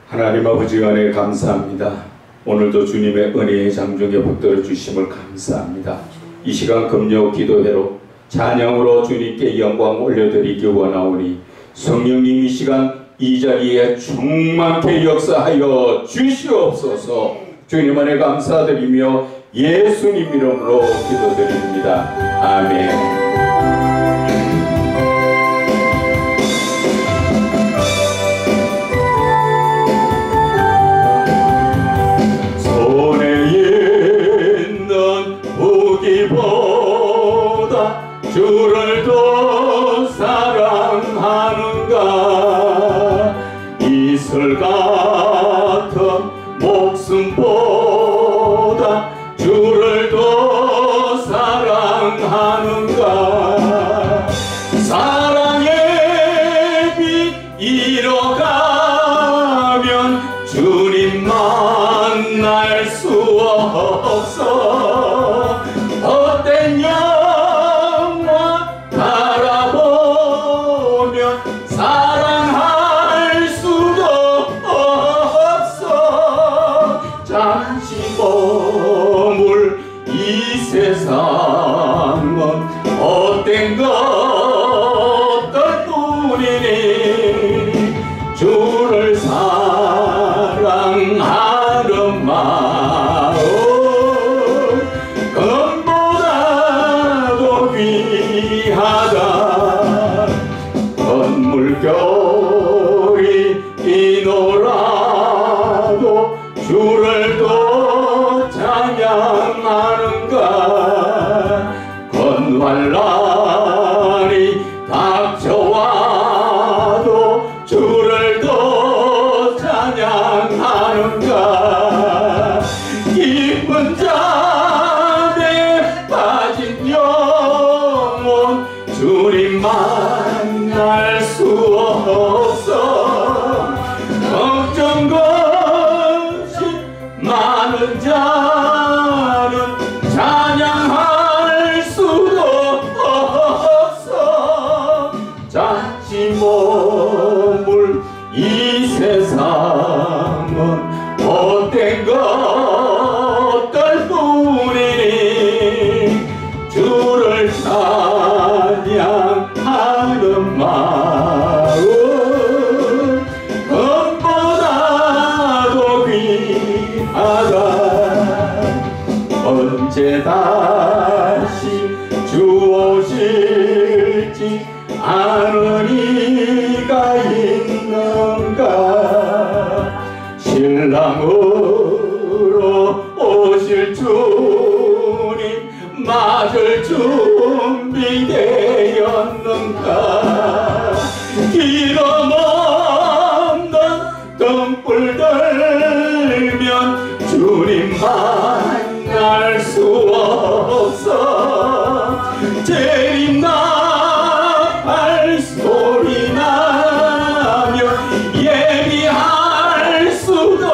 하나님 아버지 은혜 감사합니다. 오늘도 주님의 은혜의 장중에 붙들어 주심을 감사합니다. 이 시간 금요 기도회로 찬양으로 주님께 영광 올려드리기 원하오니 성령님 이 시간 이 자리에 충만케 역사하여 주시옵소서. 주님 안에 감사드리며 예수님 이름으로 기도드립니다. 아멘. 주를 더 사랑하는가 이슬 같은 목숨보다 주를 더 사랑하는가 사랑의 빛 잃어가면 주님 만날 수 없어 헛된 사랑할 수도 없어 잠시 머물 이 세상은 헛된 것들 뿐이니 주를 사랑하는 마음 금보다도 귀하다 물결이 이노라도 주를 더 찬양하는가 건환란이 닥쳐와도 주를 더 찬양하는가 깊은 잠에 빠진 영혼 주님 만날 수 없어 걱정 것이 많은 자는 찬양할 수도 없어 잠시 머물 이 세상은 헛된 것들 뿐이니 주를 찬양하는 마음 금보다도 귀하다 언제 다시 주 오실지 아는 이가 있는가 신랑으로 오실 주님 맞을 준비되었는가 기름 없는 등불 들면 주님 만날 수 없어 재림나팔 소리 나면 예비할 수도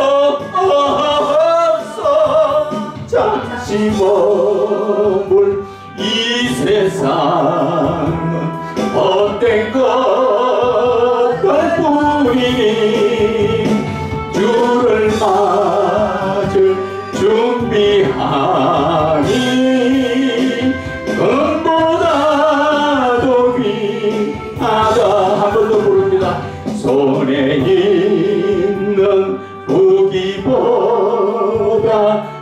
없어 잠시 머물 이 세상은 헛된 것들 뿐이니 주를 맞을 준비하니 금보다도 귀하다 한 번 더 부릅니다. 손에 있는 무기보다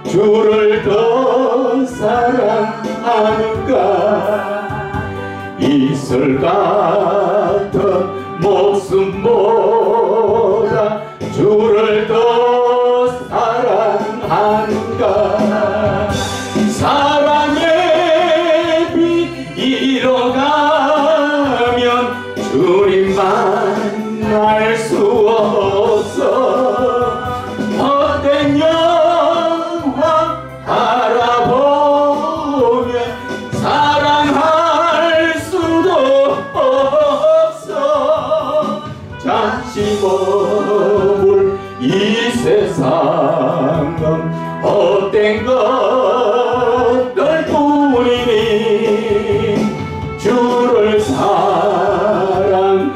주를 더 사랑하는가 이슬 같은 목숨보다 주를 더 사랑하는가 사랑의 빛 잃어가면 주님 만날 수 없어 헛된 영광 바라보면 사랑할 수도 없어 잠시 머물 이 세상은 헛된 것들 뿐이니 주를 사랑하는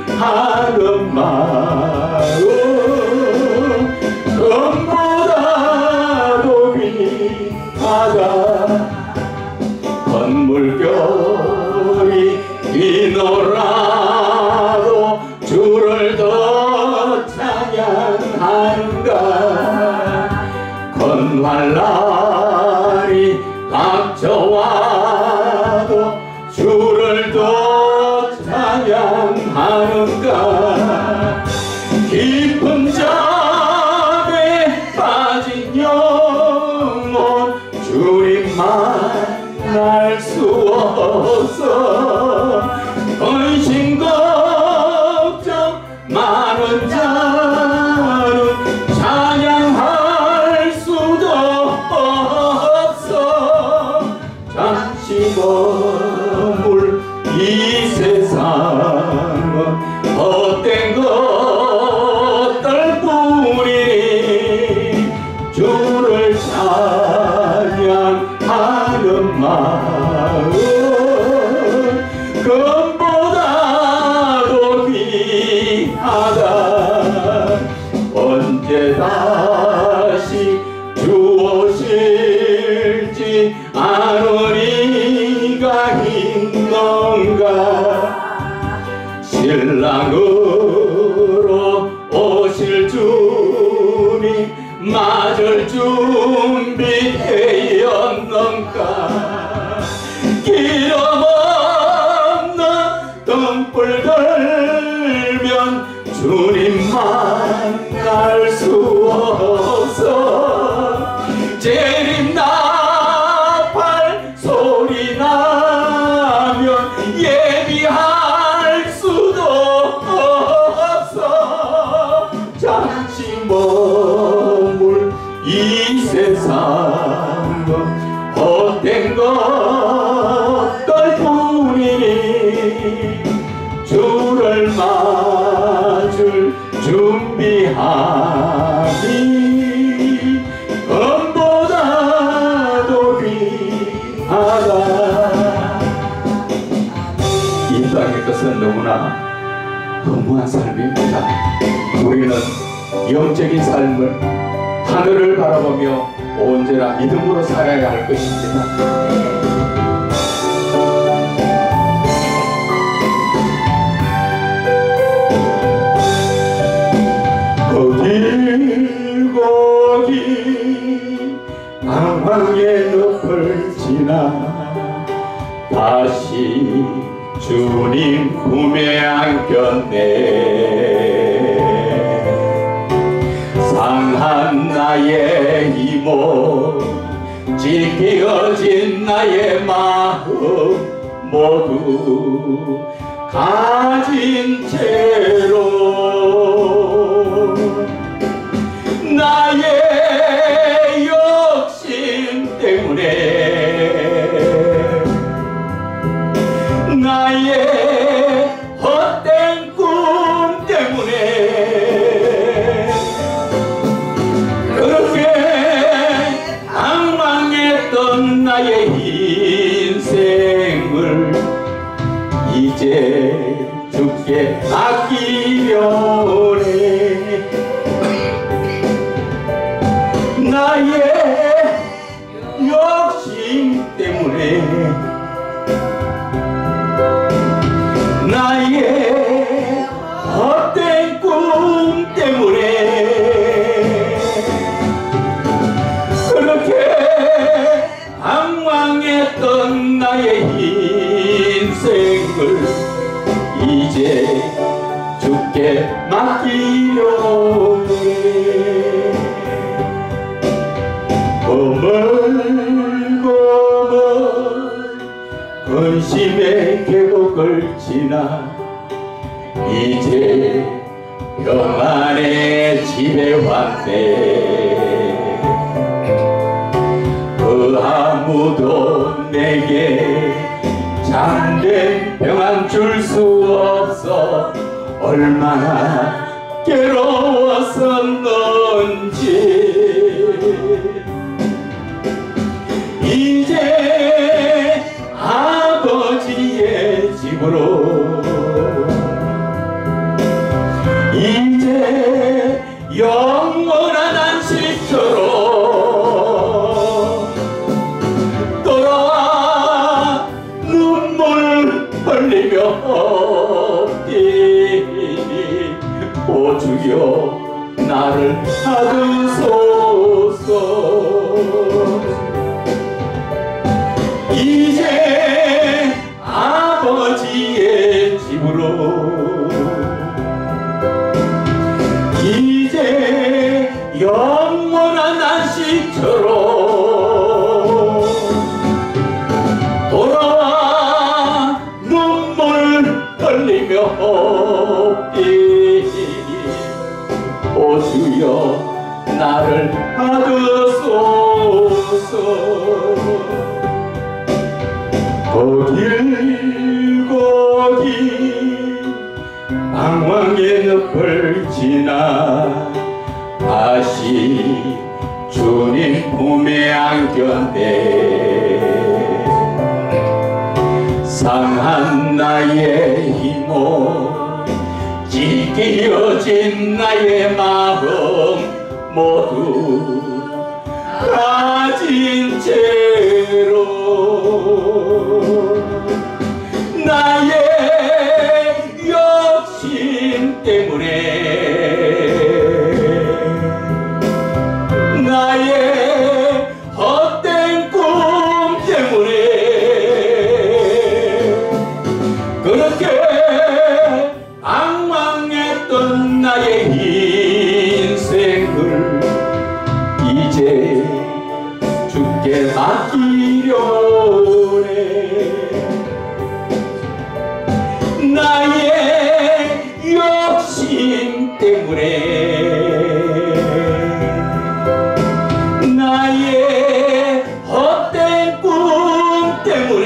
마음 고통할 날이 닥쳐와도 주를 더 찬양하는가. 깊은 잠에 빠진 영혼 주님 만날 수 없어. 근심 걱정 많은 자는 찬양할 수도 없어. 잠시 머물 이 세상은 헛된 것들 뿐이니 주를 찬양하는 마음 금보다도 귀하다. 언제 다시 주 오실지 아노니가 있는가. 신랑으로 오실 주님 맞을 준비되었는가. 기름 없는 등불 들면 주님 만날 수 없어. 재림 나팔 소리 나면 예비할 수도 없어. 잠시 머물 이 세상은 헛된 것들 뿐이니 주를 맞을 준비하니 금보다도 귀하다. 이 땅의 것은 너무나 허무한 삶입니다. 우리는 영적인 삶을 하늘을 바라보며 언제나 믿음으로 살아야 할 것입니다. 길고 긴 방황의 늪을 지나 다시 주님 품에 안겼네. 상한 나의 이모 찢겨진 나의 마음 모두 가진 채로 나의 욕심 때문에 나의 헛된 꿈 때문에 그렇게 방황했던 나의 인생을 이제 주께 맡기려네. 나의 욕심 때문에 나의 헛된 꿈 때문에 그렇게 방황했던 나의 인생을 이제 주께 맡기려네. 거물거물 근심의 계곡을 지나 이제 평안의 집에 왔네. 그 아무도 내게 참된 평안 줄 수 없어 얼마나 괴로웠었는지 이제 아버지의 집으로 이제 영원한 안식처로 돌아와 눈물 흘리며 뛰니 오 주여 나를 받으소서. 이제 아버지의 집으로, 이제 영원한 안식처로 돌아와 눈물 흘리며 엎드리니 오 주여 나를 받으소서. 그 길고 긴 방황의 늪을 지나 다시 주님 품에 안겼네. 상한 나의 힘을 찢겨진 나의 마음 모두 가진 채로 나의 욕심 때문에, 나의 헛된 꿈 때문에 그렇게 방황했던 나의 인생을 이제 주께 맡기려네. 나의 욕심 때문에, 나의 헛된 꿈 때문에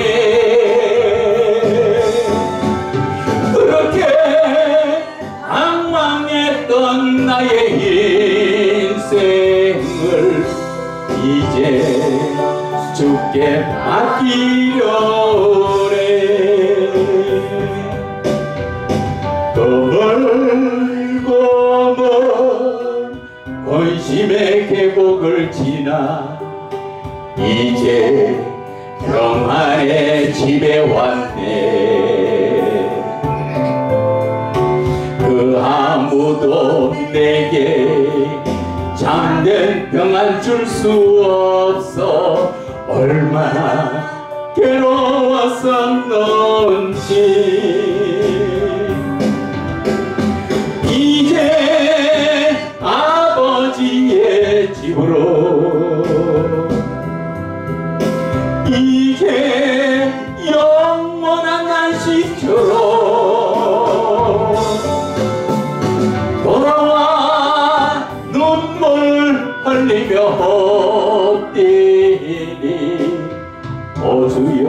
그렇게 방황했던 나의 인생을 이제 주께 맡기려네. 또 멀고 먼 권심의 계곡을 지나 이제 평안의 집에 왔네. 그 아무도 내게 참된 평안 줄 수 없어 얼마나 괴로웠었는지. 이제 아버지의 집으로, 이제 영원한 안식처로 돌아와 눈물 흘리며 엎드리니 오 주여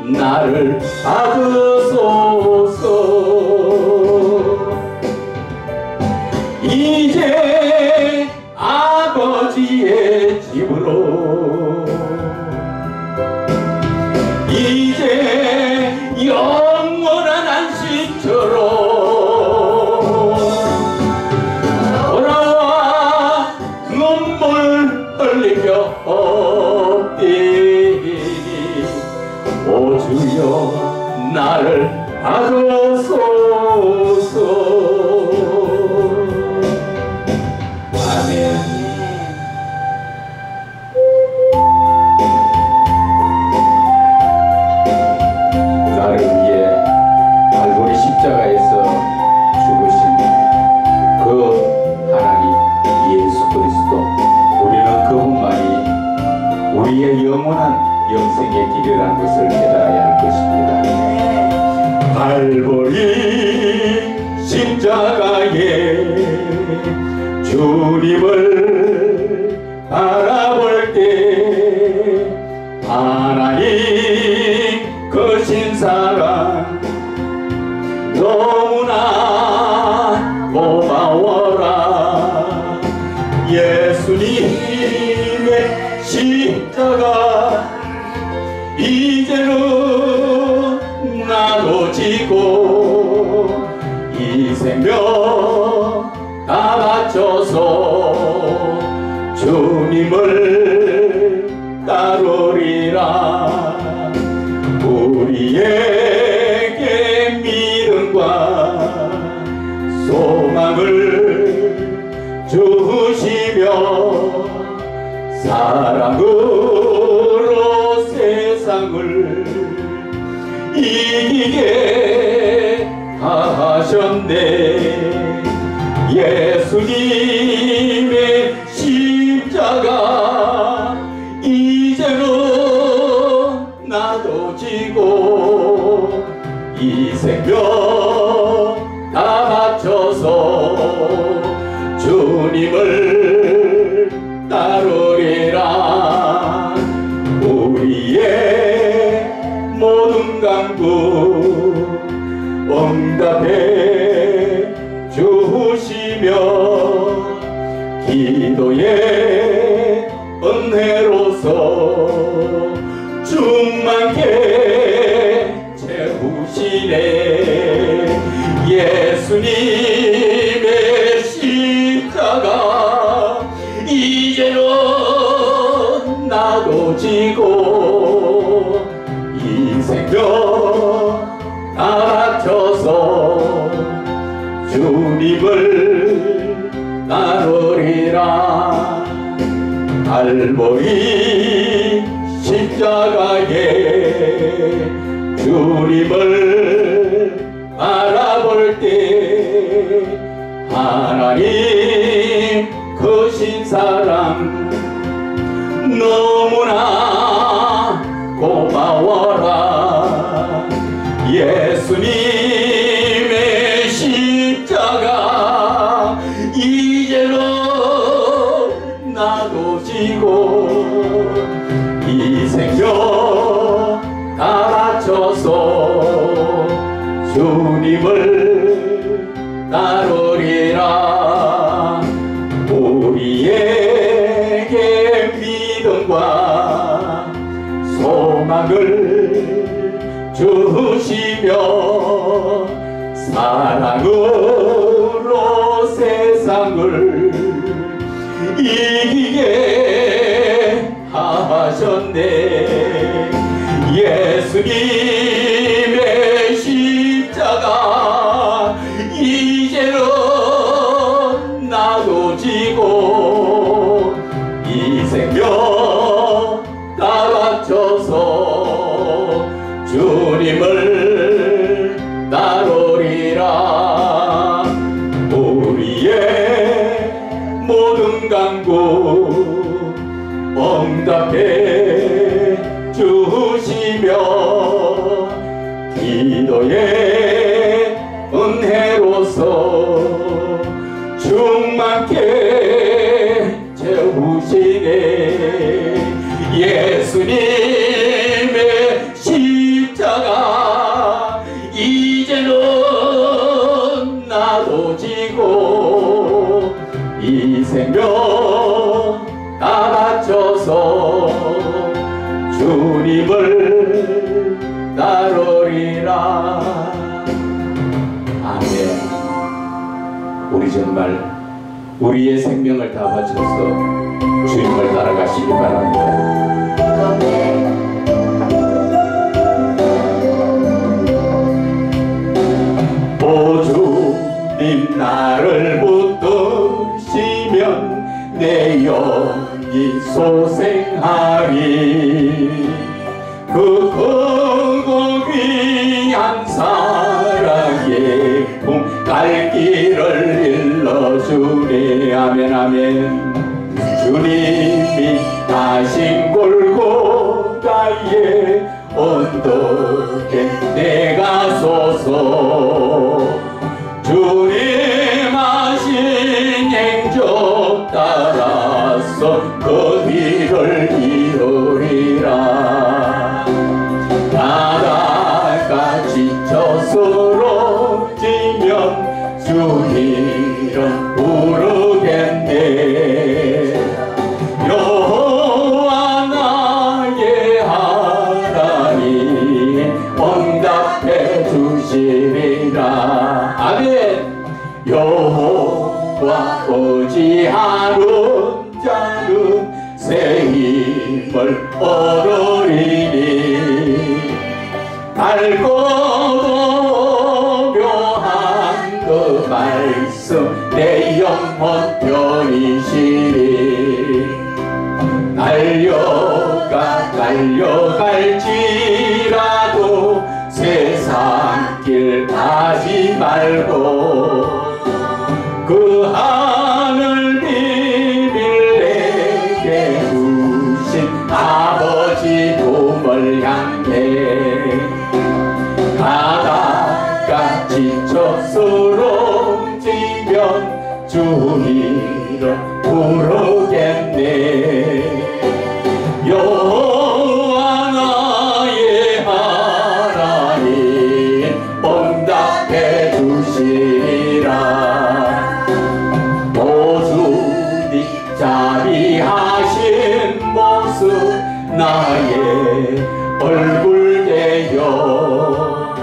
나를 받으소서. 이제 아버지의 집으로, 이제 영원한 안식처로 돌아와 눈물 흘리며 엎드리니 오 주여 나를 받으소서. 아멘. 나를 위해 갈보리 십자가에서 죽으신 그 하나님 예수 그리스도, 우리는 그분만이 우리의 영원한 영생의 길이라는 것을 깨달아야 할 것입니다. 갈보리 십자가에 주님을 바라볼 때 하나님 그 신사랑 너무나 고마워라. 예수님의 십자가 이제는 나도 지고 이 생명 다 바쳐서 주님을 따르리라. 우리에게 믿음과 소망을 주시며 사랑으로 세상을 이기게 하셨네. 예수님의 십자가 이제는 나도 지고 이 생명 다 바쳐서 주님을 따르리라. 우리의 모든 간구 응답해 주시며 기도의 은혜로서 충만케 채우시네. 예수님의 십자가 이제는 나도 지고 이 생명 다 바쳐서 주님을 따르리라. 갈보리 십자가에 주님을 바라볼 때 하나님 크신 사랑 너무나 고마워라. 예수님의 십자가 이제는 나도 지고 이 생명 다 바쳐서 주님을 따르리라. 우리에게 믿음과 소망을 주시며 사랑으로 세상을 이기게 하셨네. 예수님의 십자가 이제는 나도 지고 이 생명 다 바쳐서 주님을 따르리라. 우리의 모든 간구 응답해 주시며 기도의 은혜로서 충만케 채우시네. 예수님의 십자가 이제는 나도 지고 이 생명 다 바쳐서 주님을 따르리라. 아멘. 우리 정말 우리의 생명을 다 바쳐서 주님을 따라가시기 바랍니다. 아멘. 오 주님 나를 붙드시면 내 영이 소생하리. 그 크고 귀한 사랑의 품 갈 길을 일러주네. 아멘 아멘. 주님이 가신 골고다의 언덕에 내가 서서 주님 하신 행적 따라서 그 뒤를 이루리라. 나라가 지쳐 쓰러지면 주님은 부르겠네. 여호와 나의 하나님 응답해 주시리라. 아멘. 여호와 의지하는 자는 새 힘을 얻으리니. 밝고 묘한 그 말씀 내 영 편이시리. 달려갈지라도 세상 길 가지 말고 그 하늘 비밀 내게 주신 아버지 품을 향해 가다가 지쳐 쓰러지면 주 이름 부르겠네. 여호와 나의 하나님 응답해 주시리라. 모주님 자비하신 모습 나의 얼굴 되어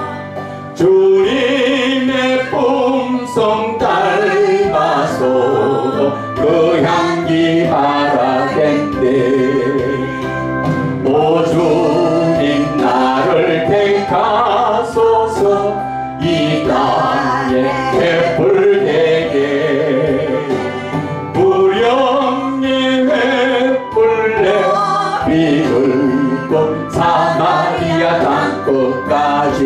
주님의 품성 닮아서 그 향기 바라겠네. 오 주님 나를 택하소서 이 땅에 횃불되게 불령의 횃불에 비을고 사마리아 땅끝까지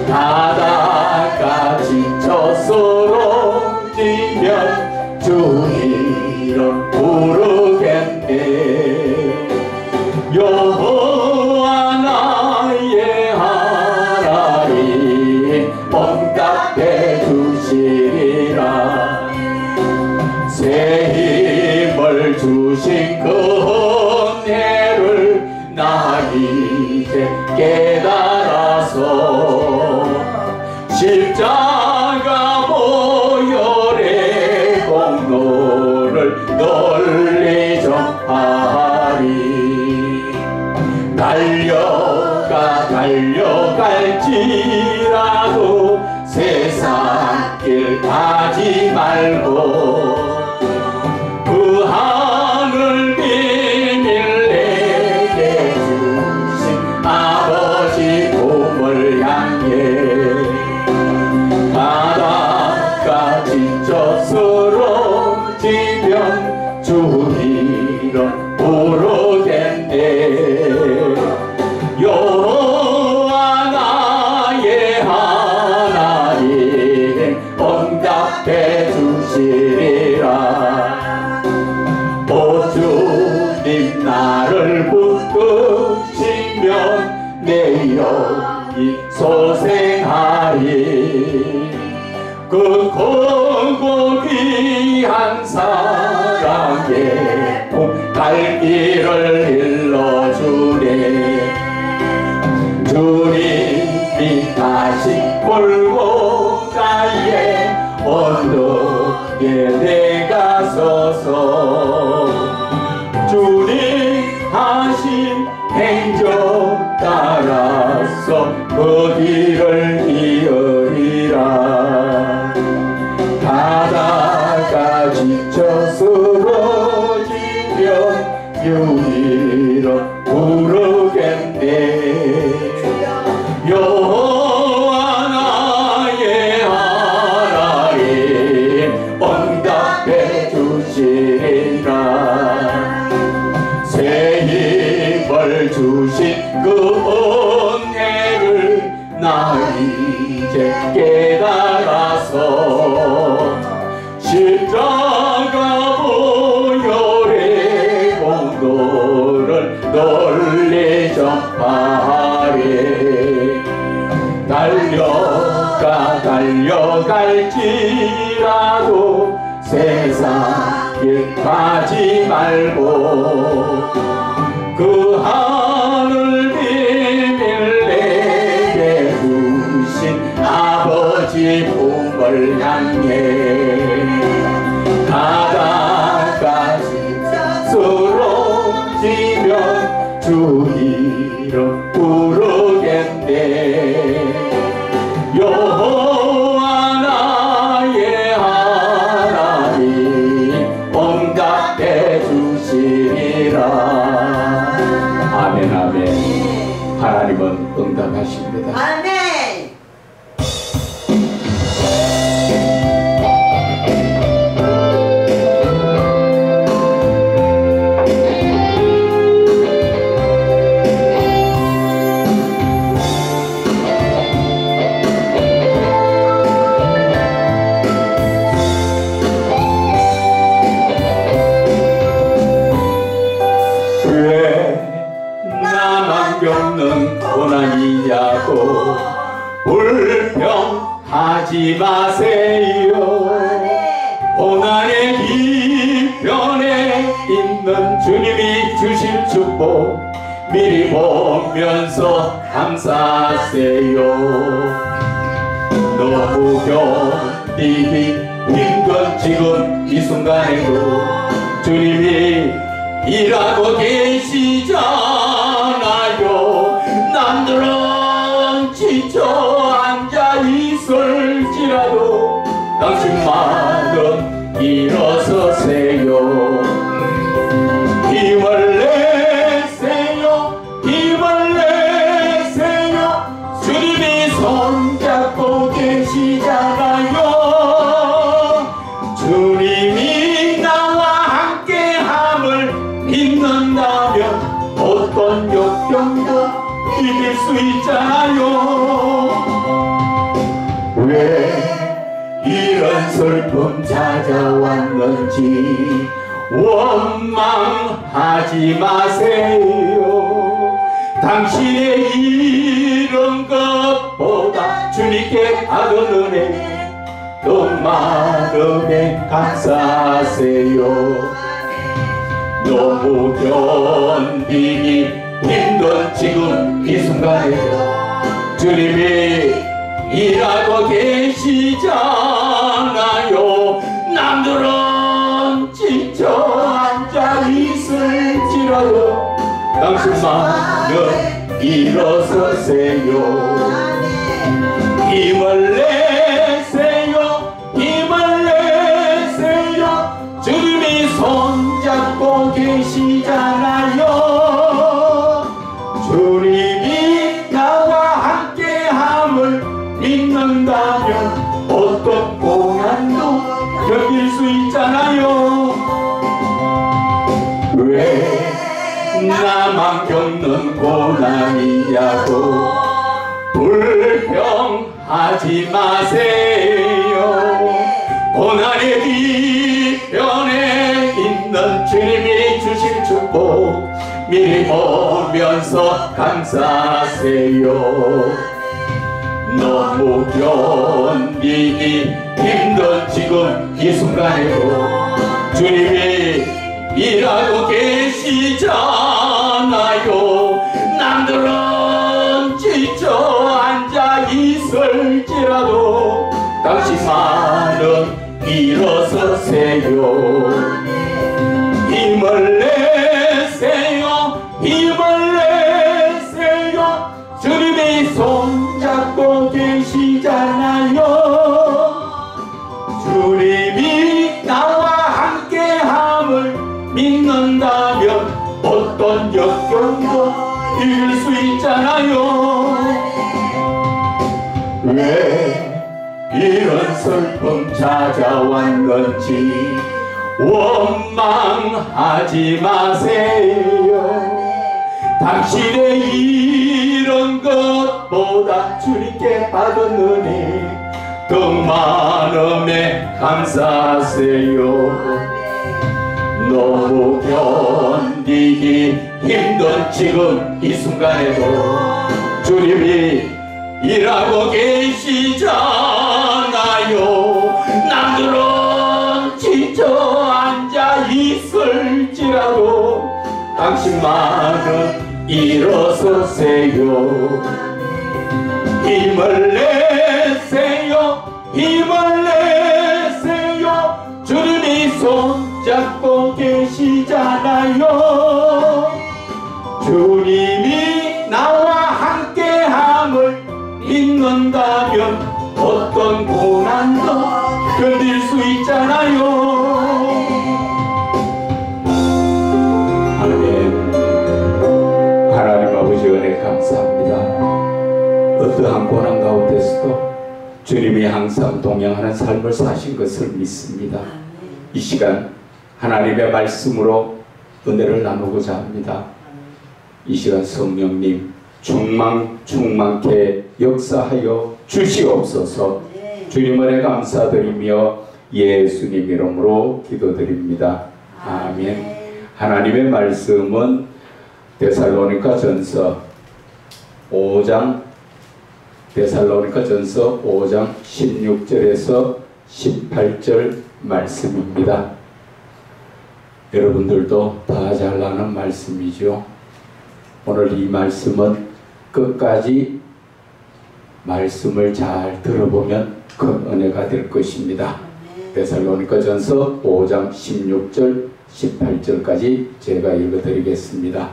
가다가 지쳐 쓰러지면 주 이름 부르겠네. 여호와 나의 하나님 응답해 주시리라. 새 힘을 주신 그 은혜를 나 이제 깨달아서 십자가 보혈의 공로를 널리 전하리. 달려갈지라도 세상 길 가지 말고 그 하늘 비밀 내게 주신 아버지 품을 향해 가다가 지쳐 쓰러지면 주 이름 부르겠네. 여호와 나의 하나님 응답해 주시리라. 오 주님 나를 붙드시면 내 영이 소생하리. 그 크고 귀한 사랑의 품 갈 길을 일러주네. 주님이 다시 골고다의 언덕에 내가 서서 주님 하신 행적 따라서 그 길을 이으리라. 가다가 지쳐 쓰러지면 유일은 부르겠네. 여호와 나의 하나님 응답해 주시리라. 새 힘을 주신 그 은혜를 나 이제 깨달아서 십자가 보혈의 공로를 널리 전파하리. 달려갈지라도 세상 길 가지 말고 그 하늘 비밀 내게 주신 아버지 품을 향해 가다가 쓰러지면 주 이름 부르겠네. 여호와 나의 하나님 응답해 주시리라. 아멘 아멘. 하나님은 응답하십니다. 아멘. 주님이 주실 축복 미리 보면서 감사하세요. 너무 견디기 힘든 지금 이 순간에도 주님이 일하고 계시잖아요. 남들은 지쳐 앉아 있을지라도 당신만은 일어서세요. 힘을 내세요. 힘을 내세요. 주님이 손잡고 계시잖아요. 주님이 나와 함께함을 믿는다면 어떤 역경도 이길 수 있잖아요. 왜 이런 슬픔 찾아왔는지 원망하지 마세요. 당신의 이런 것보다 주님께 받은 은혜 더 마음에 감사하세요. 너무 견디기 힘든 지금 이 순간에도 주님이 일하고 계시잖아요. 남들은 지쳐 앉아 있을지라도 당신만은 일어서세요. 힘을 내세요. 힘을 내세요. 주님이 손잡고 계시잖아요. 주님이 나와 함께함을 믿는다면 어떤 고난도 견딜 수 있잖아요. 왜 나만 겪는 고난이냐고 불평하지 마세요. 고난의 뒤편에 있는 주님이 주실 축복 미리 보면서 감사하세요. 너무 견디기 힘든 지금 이 순간에도 주님이 일하고 계시잖아요. 남들은 지쳐 앉아 있을지라도 당신만은 일어서세요. 힘을 내세요. 힘을 내세요. 주님이 손잡고 계시잖아요. 주님이 나와 함께함을 믿는다면 어떤 역경도 이길 수 있잖아요. 왜 이런 슬픔 찾아왔는지 원망하지 마세요. 당신의 이런 것보다 주님께 받은 은혜 더 많음에 감사하세요. 너무 견디기 힘든 지금 이 순간에도 주님이 일하고 계시잖아요. 남들은 지쳐 앉아 있을지라도 당신만은 일어서세요. 힘을 내세요. 힘을 내세요. 주님이 손잡고 계시잖아요. 주님이 나와 함께함을 믿는다면 어떤 고난도 견딜 수 있잖아요. 아멘. 하나님 아버지 은혜 감사합니다. 어떠한 고난 가운데서도 주님이 항상 동행하는 삶을 사신 것을 믿습니다. 이 시간 하나님의 말씀으로 은혜를 나누고자 합니다. 이 시간 성령님 충만케 역사하여 주시옵소서. 주님 은혜 감사드리며 예수님 이름으로 기도드립니다. 아멘. 하나님의 말씀은 데살로니가 전서 5장 16절에서 18절 말씀입니다. 여러분들도 다 잘 아는 말씀이죠. 오늘 이 말씀은 끝까지 말씀을 잘 들어보면 큰 은혜가 될 것입니다. 데살로니가전서 5장 16절 18절까지 제가 읽어드리겠습니다.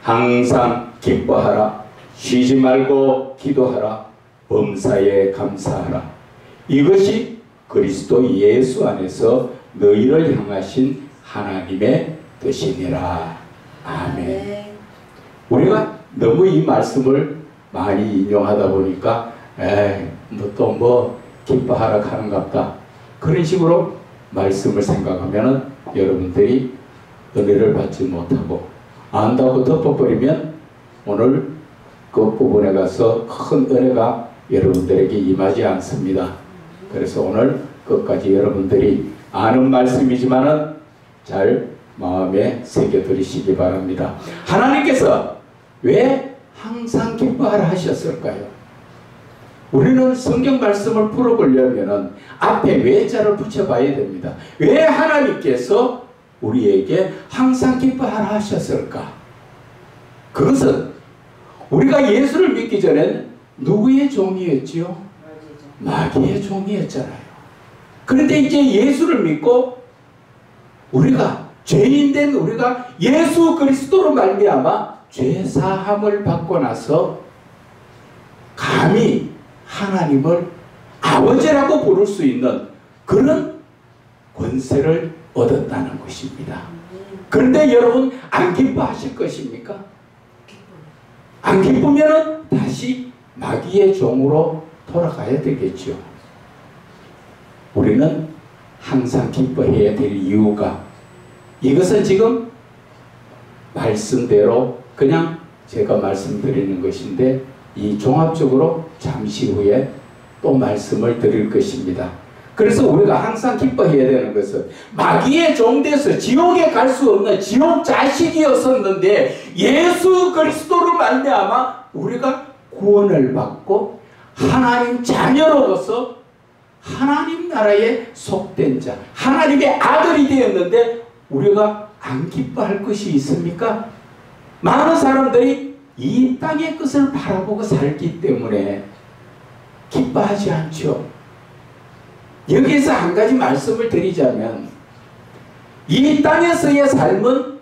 항상 기뻐하라. 쉬지 말고 기도하라. 범사에 감사하라. 이것이 그리스도 예수 안에서 너희를 향하신 하나님의 뜻이니라. 아멘. 우리가 너무 이 말씀을 많이 인용하다 보니까 또 기뻐하라 하는갑다, 그런 식으로 말씀을 생각하면 여러분들이 은혜를 받지 못하고 안다고 덮어버리면 오늘 그 부분에 가서 큰 은혜가 여러분들에게 임하지 않습니다. 그래서 오늘 끝까지 여러분들이 아는 말씀이지만은 잘 마음에 새겨들으시기 바랍니다. 하나님께서 왜 항상 기뻐하라 하셨을까요? 우리는 성경 말씀을 풀어보려면 앞에 왜자를 붙여봐야 됩니다. 왜 하나님께서 우리에게 항상 기뻐하라 하셨을까? 그것은 우리가 예수를 믿기 전엔 누구의 종이었지요? 마귀의 종이었잖아요. 그런데 이제 예수를 믿고 우리가 죄인된 우리가 예수 그리스도로 말미암아 죄 사함을 받고 나서 감히 하나님을 아버지라고 부를 수 있는 그런 권세를 얻었다는 것입니다. 그런데 여러분 안 기뻐하실 것입니까? 안 기쁘면 다시 마귀의 종으로 돌아가야 되겠죠. 우리는 항상 기뻐해야 될 이유가, 이것은 지금 말씀대로 그냥 제가 말씀드리는 것인데 이 종합적으로 잠시 후에 또 말씀을 드릴 것입니다. 그래서 우리가 항상 기뻐해야 되는 것은 마귀의 종돼서 지옥에 갈 수 없는 지옥 자식이었었는데 예수 그리스도로 말미암아 우리가 구원을 받고 하나님 자녀로서 하나님 나라에 속된 자, 하나님의 아들이 되었는데 우리가 안 기뻐할 것이 있습니까? 많은 사람들이 이 땅의 것을 바라보고 살기 때문에 기뻐하지 않죠. 여기에서 한 가지 말씀을 드리자면 이 땅에서의 삶은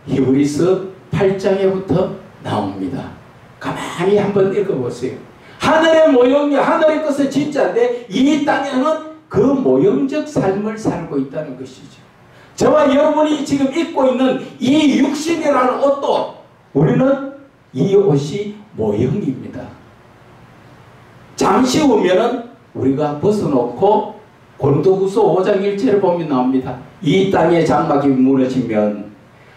히브리서 8장에부터 나옵니다. 가만히 한번 읽어보세요. 하늘의 모형이 하늘의 것은 진짜인데 이 땅에는 그 모형적 삶을 살고 있다는 것이죠. 저와 여러분이 지금 입고 있는 이 육신이라는 옷도 우리는 이 옷이 모형입니다. 잠시 후면은 우리가 벗어놓고 고린도후서 5장 1절에 보면 나옵니다. 이 땅의 장막이 무너지면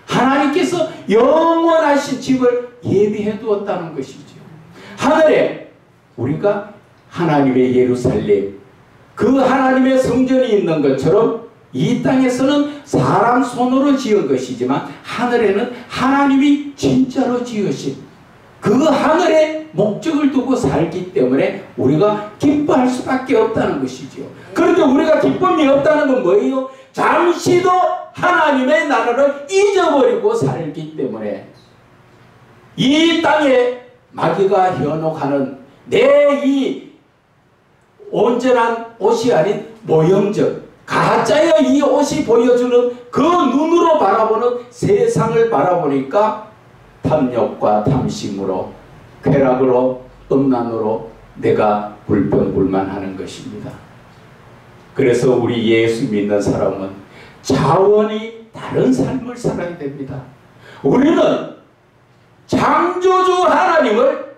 하나님께서 영원하신 집을 예비해 두었다는 것이죠. 하늘에 우리가 하나님의 예루살렘, 그 하나님의 성전이 있는 것처럼 이 땅에서는 사람 손으로 지은 것이지만 하늘에는 하나님이 진짜로 지으신 그 하늘에 목적을 두고 살기 때문에 우리가 기뻐할 수밖에 없다는 것이죠. 그런데 우리가 기쁨이 없다는 건 뭐예요? 잠시도 하나님의 나라를 잊어버리고 살기 때문에 이 땅에 마귀가 현혹하는 내 이 온전한 옷이 아닌 모형적 가짜의 이 옷이 보여주는 그 눈으로 바라보는 세상을 바라보니까 탐욕과 탐심으로 쾌락으로 음란으로 내가 불평불만하는 것입니다. 그래서 우리 예수 믿는 사람은 차원이 다른 삶을 살아야 됩니다. 우리는 창조주 하나님을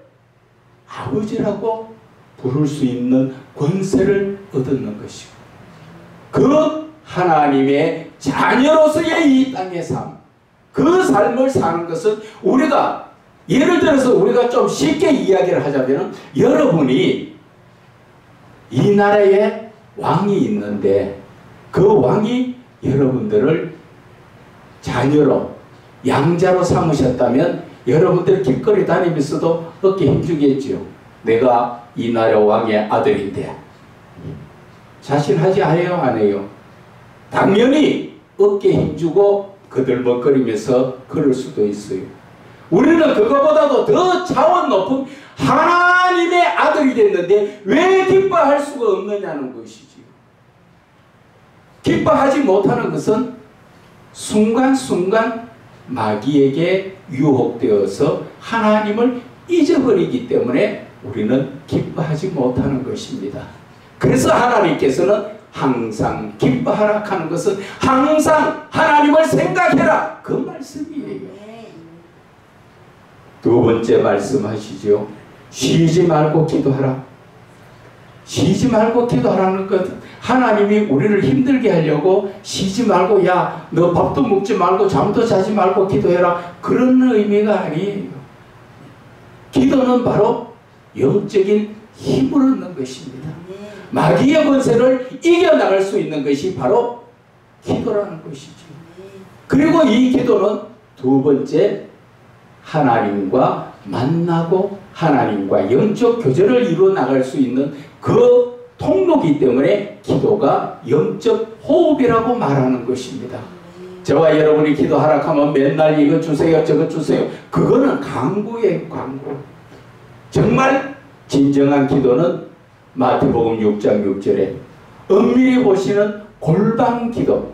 아버지라고 부를 수 있는 권세를 얻는 것이고 그 하나님의 자녀로서의 이 땅의 삶, 그 삶을 사는 것은 우리가 예를 들어서 우리가 좀 쉽게 이야기를 하자면 여러분이 이 나라에 왕이 있는데 그 왕이 여러분들을 자녀로 양자로 삼으셨다면 여러분들 길거리 다니면서도 어깨 힘주겠죠. 내가 이 나라 왕의 아들인데 자신하지 않아요? 안 해요? 당연히 어깨에 힘주고 거들먹거리면서 걸을 수도 있어요. 우리는 그거보다도 더 차원 높은 하나님의 아들이 됐는데 왜 기뻐할 수가 없느냐는 것이지요. 기뻐하지 못하는 것은 순간순간 마귀에게 유혹되어서 하나님을 잊어버리기 때문에 우리는 기뻐하지 못하는 것입니다. 그래서 하나님께서는 항상 기뻐하라 하는 것은 항상 하나님을 생각해라 그 말씀이에요. 두 번째 말씀하시죠. 쉬지 말고 기도하라. 쉬지 말고 기도하라는 것은 하나님이 우리를 힘들게 하려고 쉬지 말고 야 너 밥도 먹지 말고 잠도 자지 말고 기도해라 그런 의미가 아니에요. 기도는 바로 영적인 힘을 얻는 것입니다. 마귀의 권세를 이겨나갈 수 있는 것이 바로 기도라는 것이죠. 그리고 이 기도는 두 번째 하나님과 만나고 하나님과 영적 교제를 이루어 나갈 수 있는 그 통로이기 때문에 기도가 영적 호흡이라고 말하는 것입니다. 저와 여러분이 기도하라 하면 맨날 이거 주세요 저거 주세요 그거는 강구예요. 강구. 정말 진정한 기도는 마태복음 6장 6절에 엄밀히 보시는 골방 기도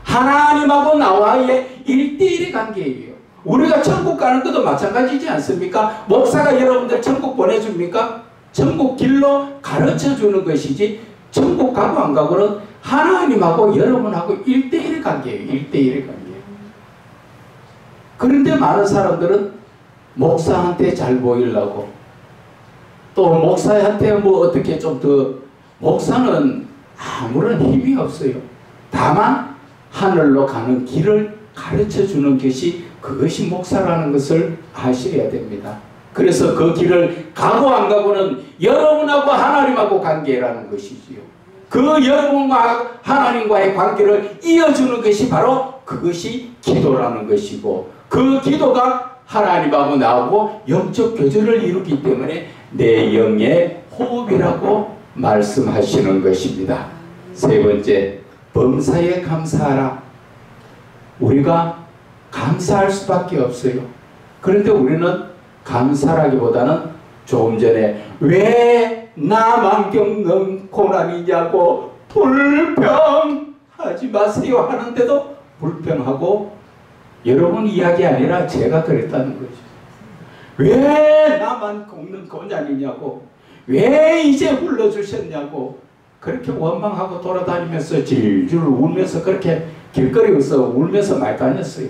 하나님하고 나와의 1대1의 관계예요. 우리가 천국 가는 것도 마찬가지지 않습니까? 목사가 여러분들 천국 보내줍니까? 천국 길로 가르쳐주는 것이지 천국 가고 안 가고는 하나님하고 여러분하고 1대1의 관계예요. 1대1의 관계예요. 그런데 많은 사람들은 목사한테 잘 보이려고 또 목사한테 뭐 어떻게 좀 더 목사는 아무런 힘이 없어요. 다만 하늘로 가는 길을 가르쳐주는 것이 그것이 목사라는 것을 아셔야 됩니다. 그래서 그 길을 가고 안 가고는 여러분하고 하나님하고 관계라는 것이지요. 그 여러분과 하나님과의 관계를 이어주는 것이 바로 그것이 기도라는 것이고 그 기도가 하나님하고 나하고 영적 교제를 이루기 때문에 내 영의 호흡이라고 말씀하시는 것입니다. 세 번째, 범사에 감사하라. 우리가 감사할 수밖에 없어요. 그런데 우리는 감사라기보다는 조금 전에 왜 나만 겪는 고난이냐고 불평하지 마세요 하는데도 불평하고 여러분 이야기 아니라 제가 그랬다는 거죠. 왜 나만 겪는 고난이냐고 왜 이제 불러주셨냐고 그렇게 원망하고 돌아다니면서 질질 울면서 그렇게 길거리에서 울면서 많이 다녔어요.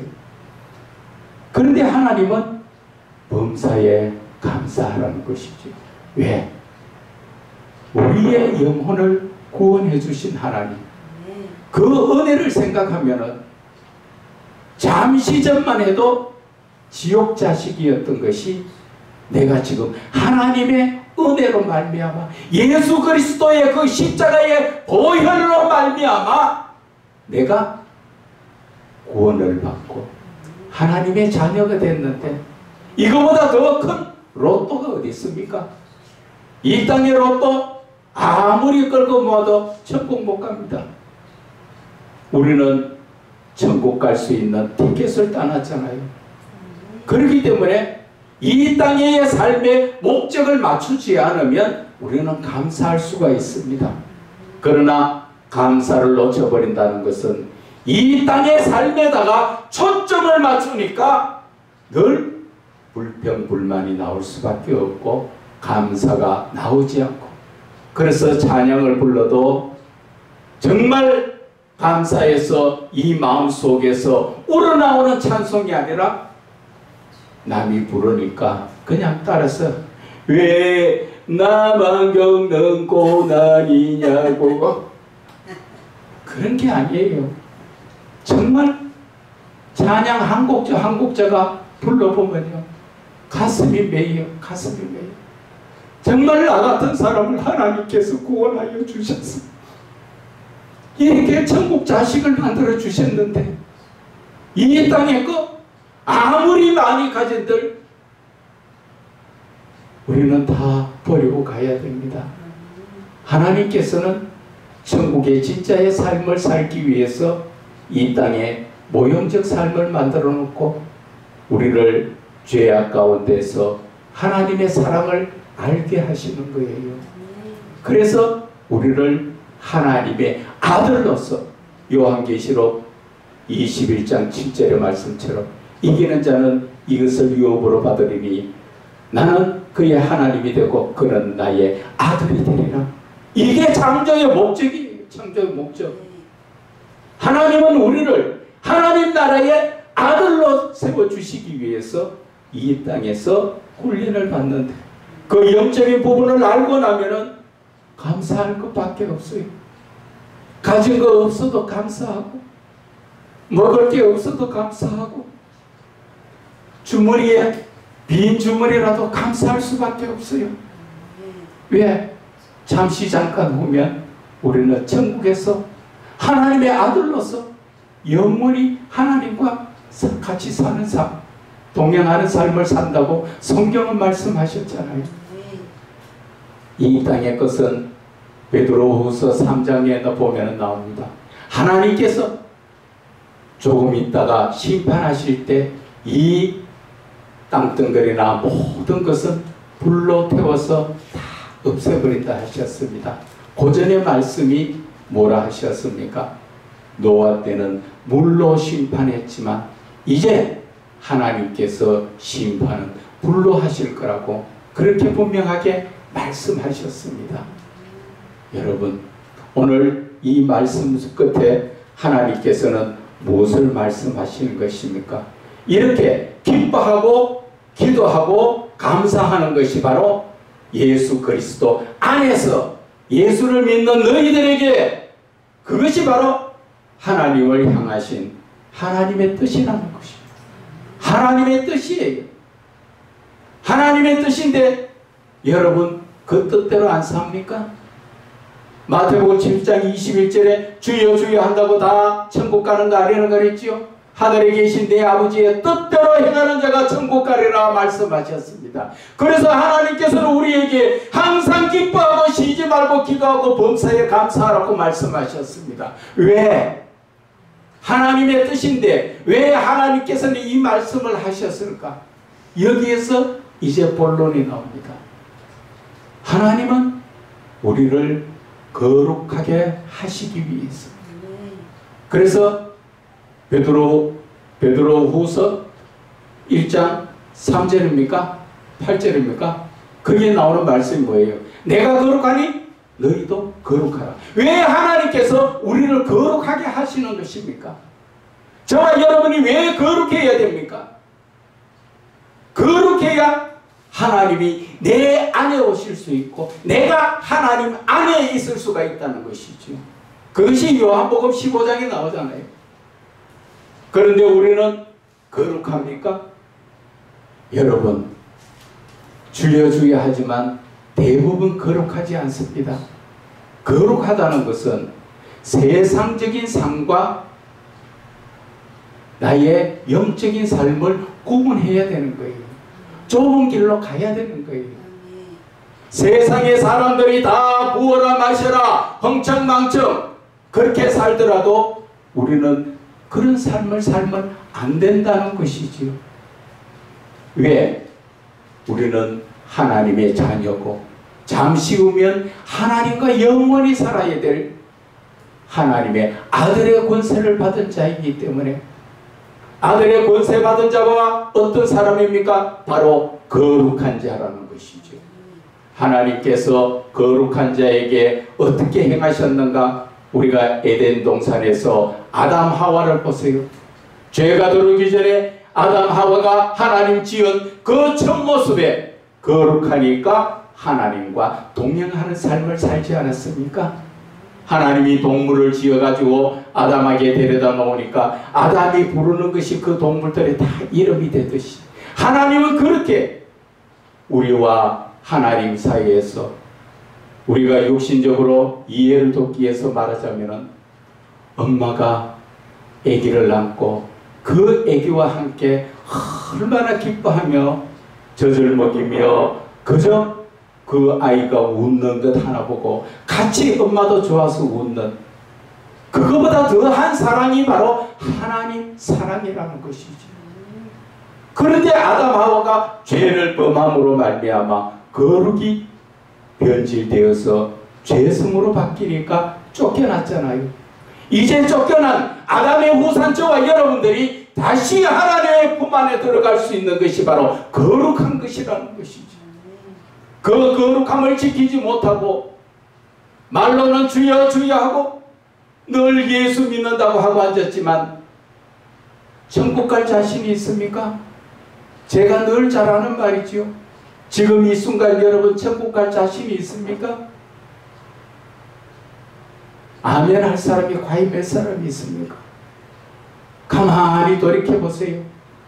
그런데 하나님은 범사에 감사하라는 것이죠. 왜? 우리의 영혼을 구원해 주신 하나님 그 은혜를 생각하면은 잠시 전만 해도 지옥 자식이었던 것이 내가 지금 하나님의 은혜로 말미암아 예수 그리스도의 그 십자가의 보혈로 말미암아 내가 구원을 받고 하나님의 자녀가 됐는데 이거보다 더 큰 로또가 어디 있습니까? 이 땅의 로또 아무리 끌고 모아도 천국 못 갑니다. 우리는 천국 갈 수 있는 티켓을 따놨잖아요. 그렇기 때문에 이 땅의 삶의 목적을 맞추지 않으면 우리는 감사할 수가 있습니다. 그러나 감사를 놓쳐버린다는 것은 이 땅의 삶에다가 초점을 맞추니까 늘 불평불만이 나올 수밖에 없고 감사가 나오지 않고 그래서 찬양을 불러도 정말 감사해서 이 마음속에서 우러나오는 찬송이 아니라 남이 부르니까 그냥 따라서 왜 나만 겪는 고난이냐고 그런 게 아니에요. 정말 찬양 한 곡자 한 곡자가 불러보면요 가슴이 메여 가슴이 메여 정말 나 같은 사람을 하나님께서 구원하여 주셨어. 이렇게 천국 자식을 만들어 주셨는데 이 땅에 그 아무리 많이 가진들 우리는 다 버리고 가야 됩니다. 하나님께서는 천국의 진짜의 삶을 살기 위해서 이 땅에 모형적 삶을 만들어 놓고 우리를 죄악 가운데서 하나님의 사랑을 알게 하시는 거예요. 그래서 우리를 하나님의 아들로서 요한계시록 21장 7절의 말씀처럼 이기는 자는 이것을 유업으로 받으리니 나는 그의 하나님이 되고 그는 나의 아들이 되리라. 이게 창조의 목적이에요. 창조의 목적. 하나님은 우리를 하나님 나라의 아들로 세워주시기 위해서 이 땅에서 훈련을 받는데 그 영적인 부분을 알고 나면은 감사할 것밖에 없어요. 가진 거 없어도 감사하고 먹을 게 없어도 감사하고 주머니에 빈 주머니라도 감사할 수밖에 없어요. 왜? 잠시 잠깐 후면 우리는 천국에서 하나님의 아들로서 영원히 하나님과 같이 사는 삶, 동행하는 삶을 산다고 성경은 말씀하셨잖아요. 이 땅의 것은 베드로후서 3장에 보면 나옵니다. 하나님께서 조금 있다가 심판하실 때 이 땅덩어리나 모든 것은 불로 태워서 다 없애버린다 하셨습니다. 고전의 말씀이 뭐라 하셨습니까? 노아 때는 물로 심판했지만 이제 하나님께서 심판은 불로 하실 거라고 그렇게 분명하게 말씀하셨습니다. 여러분, 오늘 이 말씀 끝에 하나님께서는 무엇을 말씀하시는 것입니까? 이렇게 기뻐하고 기도하고 감사하는 것이 바로 예수 그리스도 안에서 예수를 믿는 너희들에게 그것이 바로 하나님을 향하신 하나님의 뜻이라는 것입니다. 하나님의 뜻이에요. 하나님의 뜻인데 여러분 그 뜻대로 안 삽니까? 마태복음 7장 21절에 주여 주여 한다고 다 천국 가는 거 아니라는 그랬지요? 하늘에 계신 내 아버지의 뜻대로 행하는 자가 천국 가리라 말씀하셨습니다. 그래서 하나님께서는 우리에게 항상 기뻐하고 쉬지 말고 기도하고 범사에 감사하라고 말씀하셨습니다. 왜? 하나님의 뜻인데 왜 하나님께서는 이 말씀을 하셨을까? 여기에서 이제 본론이 나옵니다. 하나님은 우리를 거룩하게 하시기 위해서. 그래서 베드로후서 1장 3절입니까? 8절입니까? 거기에 나오는 말씀이 뭐예요? 내가 거룩하니 너희도 거룩하라. 왜 하나님께서 우리를 거룩하게 하시는 것입니까? 저와 여러분이 왜 거룩해야 됩니까? 거룩해야 하나님이 내 안에 오실 수 있고 내가 하나님 안에 있을 수가 있다는 것이죠. 그것이 요한복음 15장에 나오잖아요. 그런데 우리는 거룩합니까? 여러분, 주여 주여 하지만 대부분 거룩하지 않습니다. 거룩하다는 것은 세상적인 삶과 나의 영적인 삶을 구분해야 되는 거예요. 좁은 길로 가야 되는 거예요. 세상의 사람들이 다 부어라 마셔라 흥청망청 그렇게 살더라도 우리는 그런 삶을 살면 안 된다는 것이지요. 왜? 우리는 하나님의 자녀고 잠시 후면 하나님과 영원히 살아야 될 하나님의 아들의 권세를 받은 자이기 때문에 아들의 권세 받은 자가 어떤 사람입니까? 바로 거룩한 자라는 것이죠. 하나님께서 거룩한 자에게 어떻게 행하셨는가? 우리가 에덴 동산에서 아담 하와를 보세요. 죄가 들어오기 전에 아담 하와가 하나님 지은 그 첫 모습에 거룩하니까 하나님과 동행하는 삶을 살지 않았습니까? 하나님이 동물을 지어가지고 아담에게 데려다 놓으니까 아담이 부르는 것이 그 동물들의 다 이름이 되듯이 하나님은 그렇게 우리와 하나님 사이에서 우리가 육신적으로 이해를 돕기 위해서 말하자면 엄마가 아기를 낳고 그 아기와 함께 얼마나 기뻐하며 젖을 먹이며 그저 그 아이가 웃는 것 하나 보고 같이 엄마도 좋아서 웃는 그거보다 더한 사랑이 바로 하나님 사랑이라는 것이죠. 그런데 아담 하와가 죄를 범함으로 말미암아 거룩이 변질되어서 죄성으로 바뀌니까 쫓겨났잖아요. 이제 쫓겨난 아담의 후산 저와 여러분들이 다시 하나님의 품 안에 들어갈 수 있는 것이 바로 거룩한 것이라는 것이죠. 그 거룩함을 지키지 못하고 말로는 주여 주여 하고 늘 예수 믿는다고 하고 앉았지만 천국 갈 자신이 있습니까? 제가 늘 잘하는 말이지요. 지금 이 순간 여러분 천국 갈 자신이 있습니까? 아멘 할 사람이 과연 몇 사람이 있습니까? 가만히 돌이켜보세요.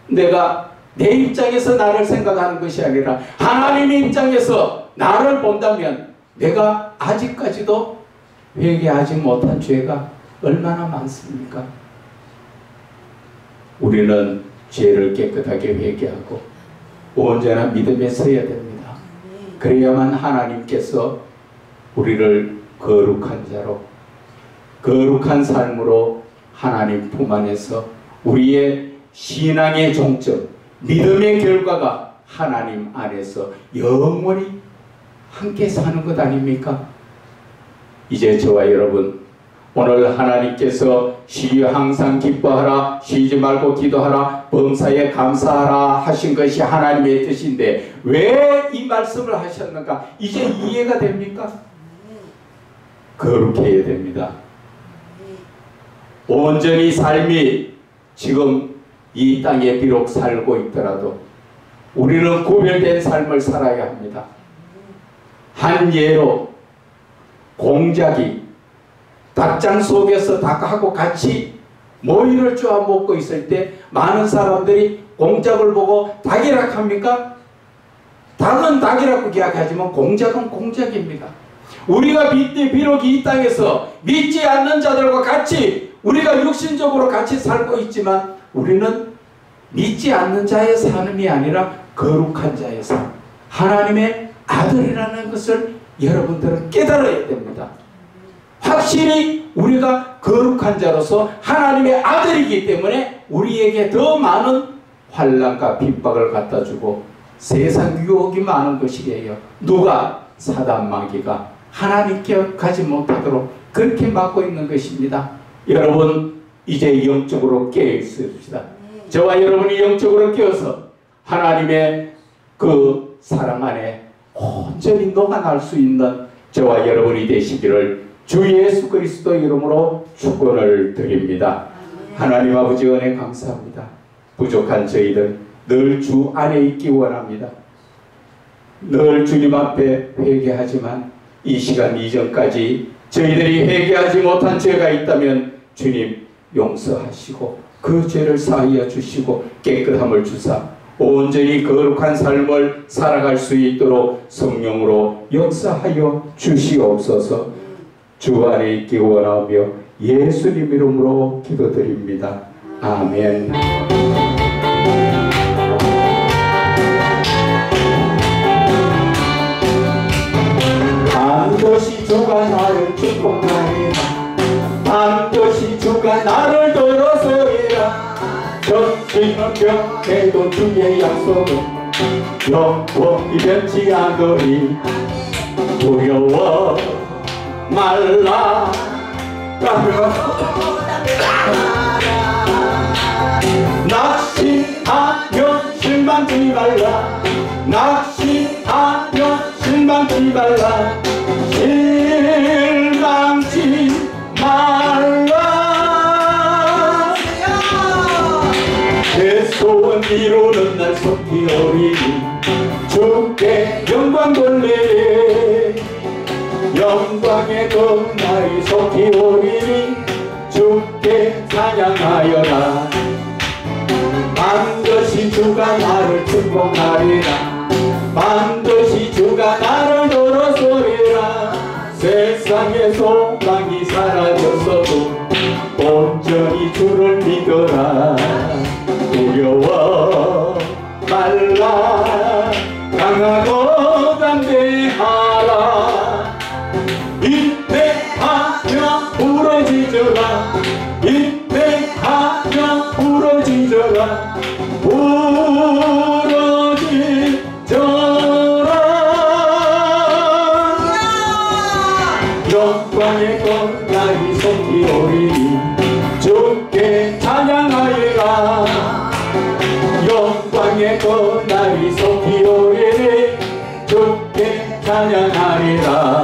내가 내 입장에서 나를 생각하는 것이 아니라 하나님의 입장에서 나를 본다면 내가 아직까지도 회개하지 못한 죄가 얼마나 많습니까? 우리는 죄를 깨끗하게 회개하고 언제나 믿음에 서야 됩니다. 그래야만 하나님께서 우리를 거룩한 자로, 거룩한 삶으로 하나님 품 안에서 우리의 신앙의 종점, 믿음의 결과가 하나님 안에서 영원히 함께 사는 것 아닙니까? 이제 저와 여러분, 오늘 하나님께서 쉬어 항상 기뻐하라, 쉬지 말고 기도하라, 범사에 감사하라 하신 것이 하나님의 뜻인데 왜 이 말씀을 하셨는가? 이제 이해가 됩니까? 거룩해야 됩니다. 온전히 삶이 지금 이 땅에 비록 살고 있더라도 우리는 구별된 삶을 살아야 합니다. 한 예로 공작이 닭장 속에서 닭하고 같이 모이를 쪼아 먹고 있을 때 많은 사람들이 공작을 보고 닭이라 합니까? 닭은 닭이라고 이야기하지만 공작은 공작입니다. 우리가 비록 이 땅에서 믿지 않는 자들과 같이 우리가 육신적으로 같이 살고 있지만 우리는 믿지 않는 자의 삶이 아니라 거룩한 자의 삶, 하나님의 아들이라는 것을 여러분들은 깨달아야 됩니다. 확실히 우리가 거룩한 자로서 하나님의 아들이기 때문에 우리에게 더 많은 환난과 핍박을 갖다 주고 세상 유혹이 많은 것이에요. 누가? 사단 마귀가 하나님께 가지 못하도록 그렇게 막고 있는 것입니다. 여러분 이제 영적으로 깨어 있읍시다. 저와 여러분이 영적으로 깨어서 하나님의 그 사랑 안에 온전히 녹아날 수 있는 저와 여러분이 되시기를 주 예수 그리스도 이름으로 축원을 드립니다. 하나님 아버지 은혜 감사합니다. 부족한 저희들 늘 주 안에 있기 원합니다. 늘 주님 앞에 회개하지만 이 시간 이전까지 저희들이 회개하지 못한 죄가 있다면 주님 용서하시고 그 죄를 사하여 주시고 깨끗함을 주사 온전히 거룩한 삶을 살아갈 수 있도록 성령으로 역사하여 주시옵소서. 주 안에 있기 원하며 예수님 이름으로 기도드립니다. 아멘. 반드시 주가 나를 축복하리라. 반드시 주가 나를 돌아서리라. 정치는 병해도 주의 약속은 영원히 변치 않으리. 두려워 말라. 낙심하면 실망치 말라. 낙심하면 실망치 말라. 실망치 말라. 내 소원 이루는 날 속히 오리니 주께 영광 돌리리. 영광의 그 날이 속히 오리니 주께 찬양하여라. 반드시 주가 나를 축복하리라. 반드시 주가 나를 돌아서리라. 세상의 소망이 사라졌어도 온전히 주를 믿어라. 두려워 말라. 강하고 담대하라. 인내하며 부러지져라. 그날이 속히 오리니 주께 찬양하리라.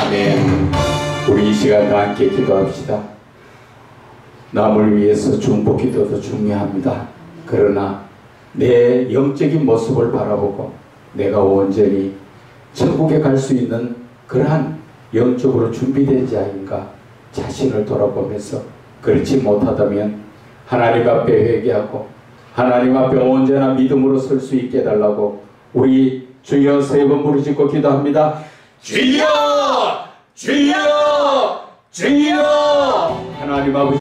아멘. 우리 이 시간 다 함께 기도합시다. 남을 위해서 중보기도도 중요합니다. 그러나 내 영적인 모습을 바라보고 내가 온전히 천국에 갈 수 있는 그러한 영적으로 준비된 자인가 자신을 돌아보면서 그렇지 못하다면 하나님 앞에 회개하고 하나님 앞에 언제나 믿음으로 설 수 있게 해달라고 우리 주여 세 번 부르짖고 기도합니다. 주여! 주여! 주여! 하나님 아버지